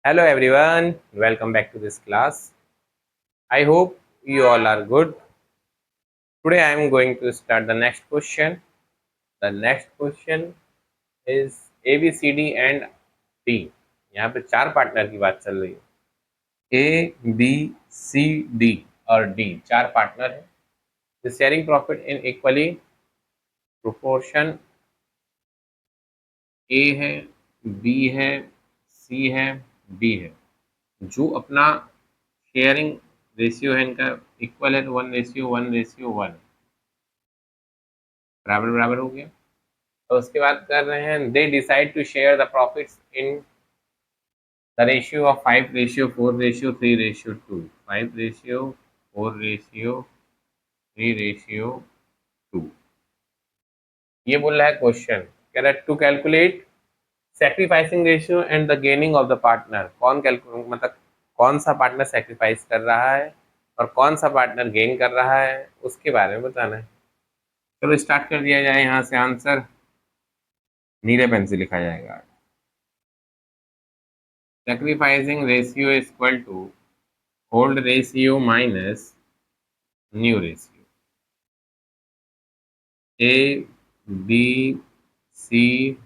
Hello everyone, welcome back to this class. I hope you all are good. Today I am going to start the next question. The next question is A, B, C, D and D. यहाँ पे चार partner की बात चल रही है। A, B, C, D और D चार पार्टनर हैं। The sharing profit in equally proportion A है, B है, C है, D है। जो अपना शेयरिंग रेशियो है इनका इक्वल है तो 1:1:1 बराबर बराबर हो गया। तो उसके बाद कर रहे हैं they decide to share the profits in the ratio of 5:4:3:2 5:4:3:2। ये बोल रहा है क्वेश्चन कह रहा है to calculate sacrificing ratio and the gaining of the partner. कौन कैलकुलेट मतलब कौन सा पार्टनर सैक्रिफाइस कर रहा है और कौन सा पार्टनर गेन कर रहा है उसके बारे में बताना है। चलो स्टार्ट कर दिया जाए। यहाँ से आंसर नीले पेन से लिखा जाएगा। Sacrificing ratio is equal to old ratio minus new ratio. A, B, C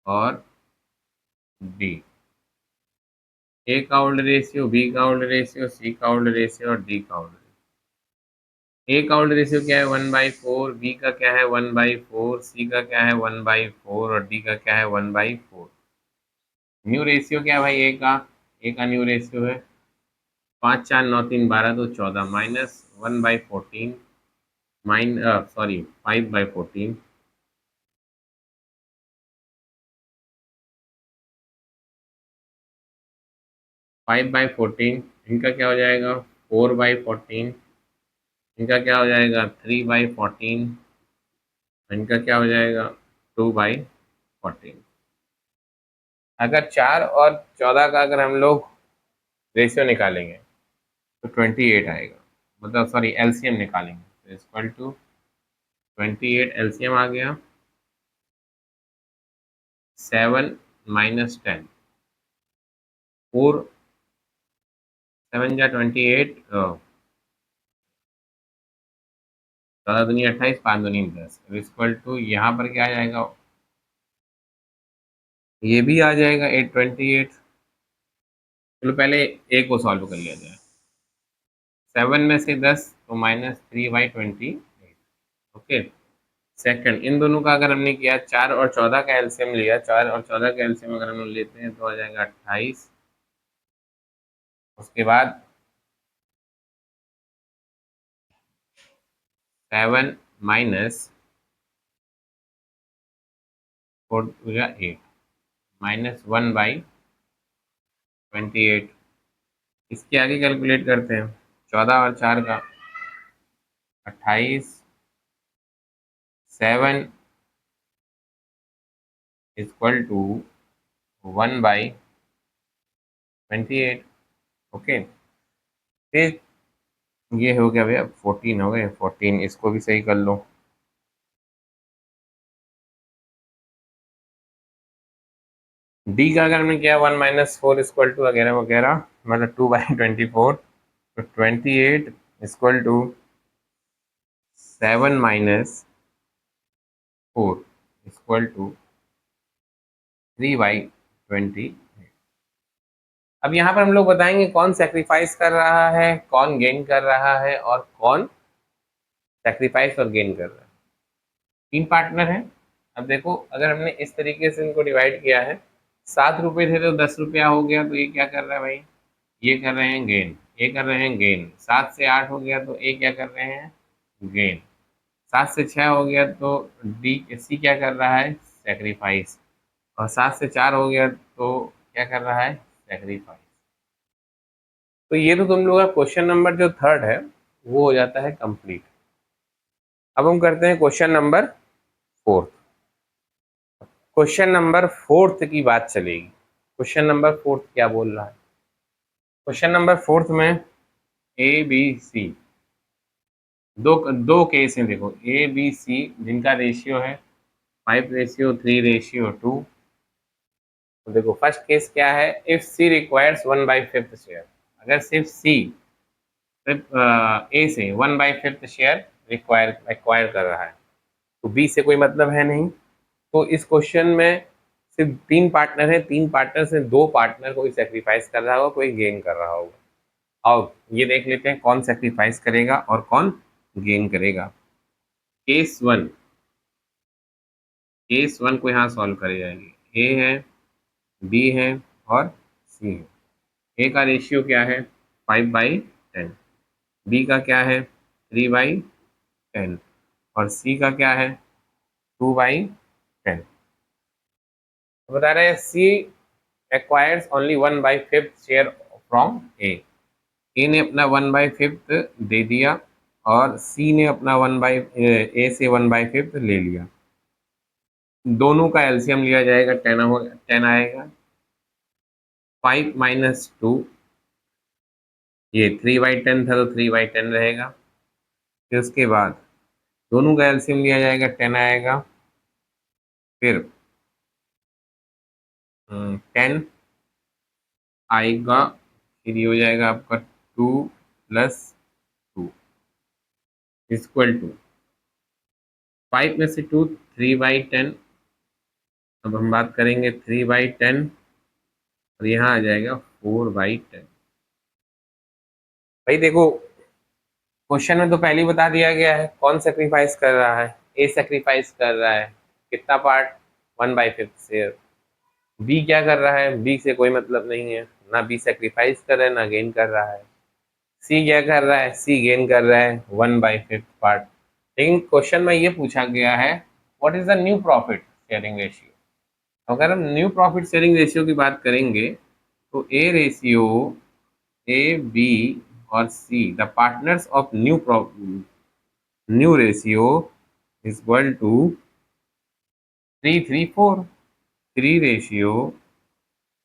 और डी। ए का ओल्ड रेशियो, बी का ओल्ड रेशियो, सी का ओल्ड रेशियो और डी का ओल्ड रेशियो। ए का ओल्ड रेशियो क्या है 1/4, बी का क्या है 1/4, सी का क्या है 1/4 और डी का क्या है 1/4। न्यू रेशियो क्या है भाई ए का न्यू रेशियो है 5 4 9 3 12 तो 14 -1/14 सॉरी 5/14 5/14 इनका क्या हो जाएगा 4/14 इनका क्या हो जाएगा 3/14 इनका क्या हो जाएगा 2/14। अगर 4 और 14 का अगर हम लोग रेशियो निकालेंगे तो 28 आएगा। मतलब सॉरी एलसीएम निकालेंगे तो इक्वल टू 28 एलसीएम आ गया 7 - 10 4 7 जा 28 14 दूनी 28 5 दूनी 10 इक्वल टू यहाँ पर क्या आ जाएगा ये भी आ जाएगा 828। चलो पहले ए को सॉल्व कर लिया जाए। 7 में से 10 तो -3/28। ओके। सेकंड इन दोनों का अगर हमने किया 4 और 14 का एलसीएम लिया 4 और 14 का एलसीएम अगर हम लोग लेते हैं तो आ जाएगा 28। उसके बाद 7 माइनस 4 या 8 -1/28। इसके आगे कैलकुलेट करते हैं 14 और 4 का 28 7 इक्वल टू 1/28। ओके। फिर ये हो गया भैया 14 हो गए 14 इसको भी सही कर लो। डी का अगर हमने किया 1 - 4 इक्वल टू वगैरह वगैरह मतलब 2/24 तो 28 इक्वल टू 7 - 4 इक्वल टू 3/20। अब यहाँ पर हम लोग बताएंगे कौन सेक्रीफाइस कर रहा है कौन गेन कर रहा है और कौन सेक्रीफाइस और गेन कर रहा है। तीन पार्टनर हैं। अब देखो अगर हमने इस तरीके से इनको डिवाइड किया है 7 रुपये थे तो 10 रुपया हो गया तो ये क्या कर रहा है भाई ये कर रहे हैं गेन ये कर रहे हैं गेन। 7 से 8 हो गया तो ये क्या कर रहे हैं गेन। 7 से 6 हो गया तो डी सी क्या कर रहा है सेक्रीफाइस। और 7 से 4 हो गया तो क्या कर रहा है सेक्रीफाइस। तो ये तो तुम लोग का क्वेश्चन नंबर जो थर्ड है वो हो जाता है कंप्लीट। अब हम करते हैं question number fourth. Question number fourth की बात चलेगी। क्वेश्चन नंबर फोर्थ क्या बोल रहा है। क्वेश्चन नंबर फोर्थ में ए बी सी दो दो केस हैं। देखो ए बी सी जिनका रेशियो है 5:3:2 तो देखो फर्स्ट केस क्या है, इफ सी रिक्वायर्स 1/5 शेयर, अगर सिर्फ सी सिर्फ ए से 1/5 शेयर रिक्वायर एक्वायर कर रहा है तो बी से कोई मतलब है नहीं। तो इस क्वेश्चन में सिर्फ 3 पार्टनर है, 3 पार्टनर से 2 पार्टनर कोई सेक्रीफाइस कर रहा होगा, कोई गेन कर रहा होगा। और ये देख लेते हैं कौन सेक्रीफाइस करेगा और कौन गेन करेगा। केस वन, केस वन को यहाँ सॉल्व करे जाएंगे। ए है, बी है और सी है। ए का रेशियो क्या है 5/10, बी का क्या है 3/10 और सी का क्या है 2/10। बता रहे हैं सी एक्वायर्स ओनली 1/5 शेयर फ्रॉम ए। ए ने अपना 1/5 दे दिया और सी ने अपना ए से 1/5 ले लिया। दोनों का एलसीएम लिया जाएगा, 10 आएगा। 5 माइनस 2, ये 3/10 था तो 3/10 रहेगा। फिर उसके बाद दोनों का एलसीएम लिया जाएगा, 10 आएगा। फिर 10 आएगा, फिर ये हो जाएगा आपका 2 प्लस 2 इक्वल टू 5 में से 2 3/10। अब हम बात करेंगे 3/10 और यहाँ आ जाएगा 4/10। भाई देखो क्वेश्चन में तो पहले ही बता दिया गया है कौन सेक्रीफाइस कर रहा है, ए सेक्रीफाइस कर रहा है कितना पार्ट 1/5 शेयर। बी क्या कर रहा है, बी से कोई मतलब नहीं है, ना बी सेक्रीफाइस कर रहा है ना गेन कर रहा है। सी क्या कर रहा है, सी गेन कर रहा है 1/5 पार्ट। लेकिन क्वेश्चन में ये पूछा गया है what is the new profit sharing ratio. अगर हम न्यू प्रॉफिट शेयरिंग रेशियो की बात करेंगे तो ए रेशियो, ए बी और C the partners of new ratio is equal to 3:3:4।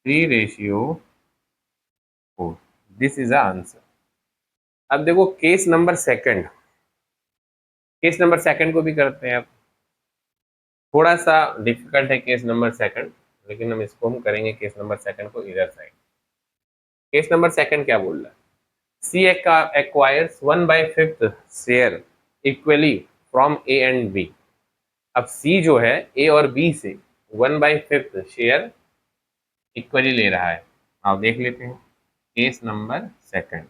3:4। This is the answer. अब देखो case number second, case number second को भी करते हैं। अब थोड़ा सा डिफिकल्ट है केस नंबर सेकंड, लेकिन हम इसको हम करेंगे केस नंबर सेकंड को इधर साइड। केस नंबर सेकंड क्या बोल रहा है, C acquires 1/5 share equally from A and B. अब सी जो है ए और बी से 1/5 शेयर इक्वली ले रहा है। आप देख लेते हैं case number second.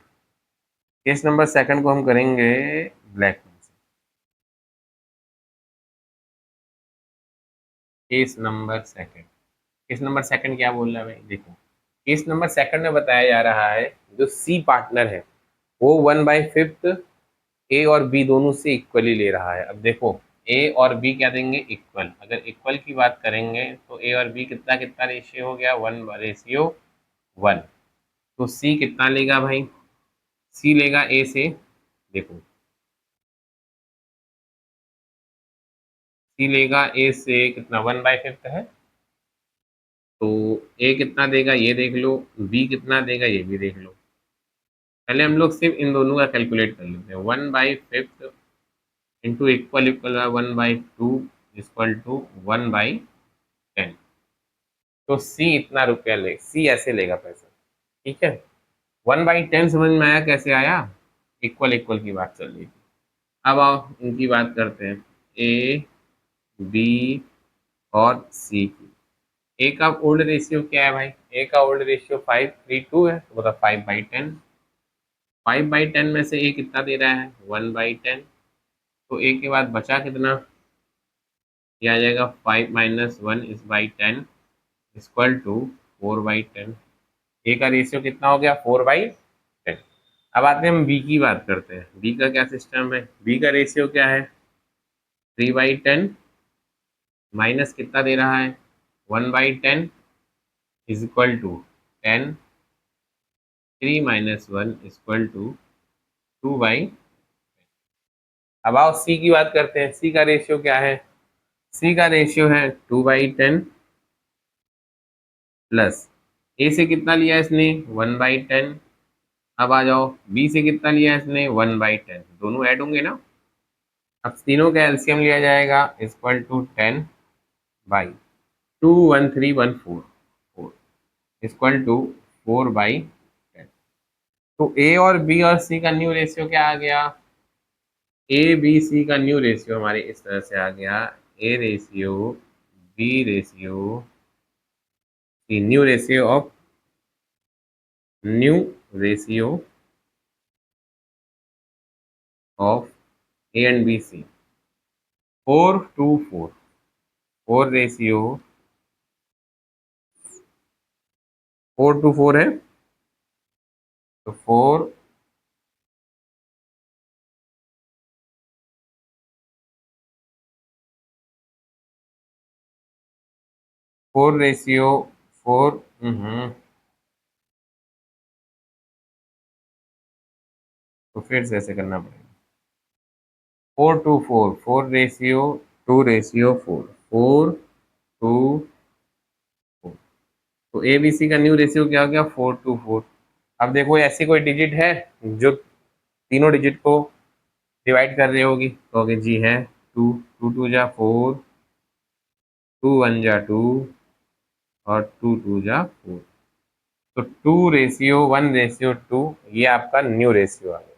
Case number second को हम करेंगे ब्लैक में से। Case number second, case number second क्या बोल रहा है भाई, देखो केस नंबर सेकंड में बताया जा रहा है जो सी पार्टनर है वो 1/5 ए और बी दोनों से इक्वली ले रहा है। अब देखो ए और बी क्या देंगे इक्वल, अगर इक्वल की बात करेंगे तो ए और बी कितना कितना रेशियो हो गया 1:1। तो सी कितना लेगा भाई, सी लेगा ए से, देखो सी लेगा ए से कितना 1/5 है, तो ए कितना देगा ये देख लो, बी कितना देगा ये भी देख लो। पहले हम लोग सिर्फ इन दोनों का कैलकुलेट कर लेते हैं। 1/5 into equal equal 1/2 equal to 1/10। तो सी इतना रुपया ले, सी ऐसे लेगा पैसा, ठीक है। 1/10 समझ में आया कैसे आया, इक्वल इक्वल की बात चल रही थी। अब आओ इनकी बात करते हैं, ए बी और सी की। ए का ओल्ड रेशियो क्या है भाई, ए का ओल्ड रेशियो 5:3:2 है, तो मतलब 5/10। 5/10 में से ए कितना दे रहा है 1/10, तो ए के बाद बचा कितना, ये आ जाएगा 5 माइनस 1/10 इक्वल टू 4/10। ए का रेशियो कितना हो गया 4/10। अब आते हैं हम बी की बात करते हैं, बी का क्या सिस्टम है, बी का रेशियो क्या है 3/10 माइनस कितना दे रहा है 1/10 is equal to 10। 3 minus 1 equal to 2/। अब आओ सी की बात करते हैं, सी का रेशियो क्या है, सी का रेशियो है 2/10 प्लस ए से कितना लिया इसने 1/10। अब आ जाओ बी से कितना लिया इसने 1/10, दोनों ऐड होंगे ना। अब तीनों का एलसीएम लिया जाएगा इक्वल टू 10/2 1 3 1 4 4। Equal to 4/10। तो ए और बी और सी का न्यू रेशियो क्या आ गया? ए बी सी का न्यू रेशियो हमारे इस तरह से आ गया, A ratio B ratio C, new ratio of A and B C 4:4। 4 ratio 4:4 है, तो 4:4। तो फिर से ऐसे करना पड़ेगा, 4:4, 4:2:4, 4:2:4। तो ए बी सी का न्यू रेशियो क्या हो गया? 4:4। अब देखो ऐसी कोई डिजिट है जो तीनों डिजिट को डिवाइड कर रही होगी, तो जी है, 2, 2 2 जा 4, 2 1 जा 2 और 2 2 जा 4। तो 2:1:2 ये आपका न्यू रेशियो आ गया।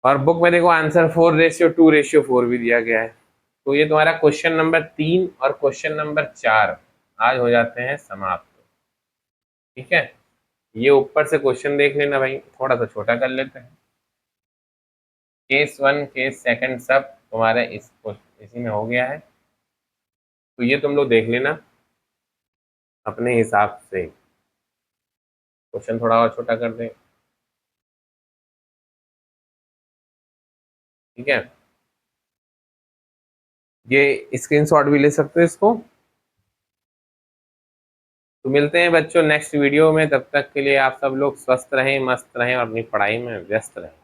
और बुक में देखो आंसर 4:2:4 भी दिया गया है। तो ये तुम्हारा क्वेश्चन नंबर 3 और क्वेश्चन नंबर 4 आज हो जाते हैं समाप्त। ठीक है, ये ऊपर से क्वेश्चन देख लेना भाई, थोड़ा सा छोटा कर लेते हैं। केस 1 केस सेकंड सब तुम्हारे इसी में हो गया है, तो ये तुम लोग देख लेना अपने हिसाब से। क्वेश्चन थोड़ा और छोटा कर दें, ठीक है। ये स्क्रीनशॉट भी ले सकते हो इसको। तो मिलते हैं बच्चों नेक्स्ट वीडियो में, तब तक के लिए आप सब लोग स्वस्थ रहें, मस्त रहें और अपनी पढ़ाई में व्यस्त रहें।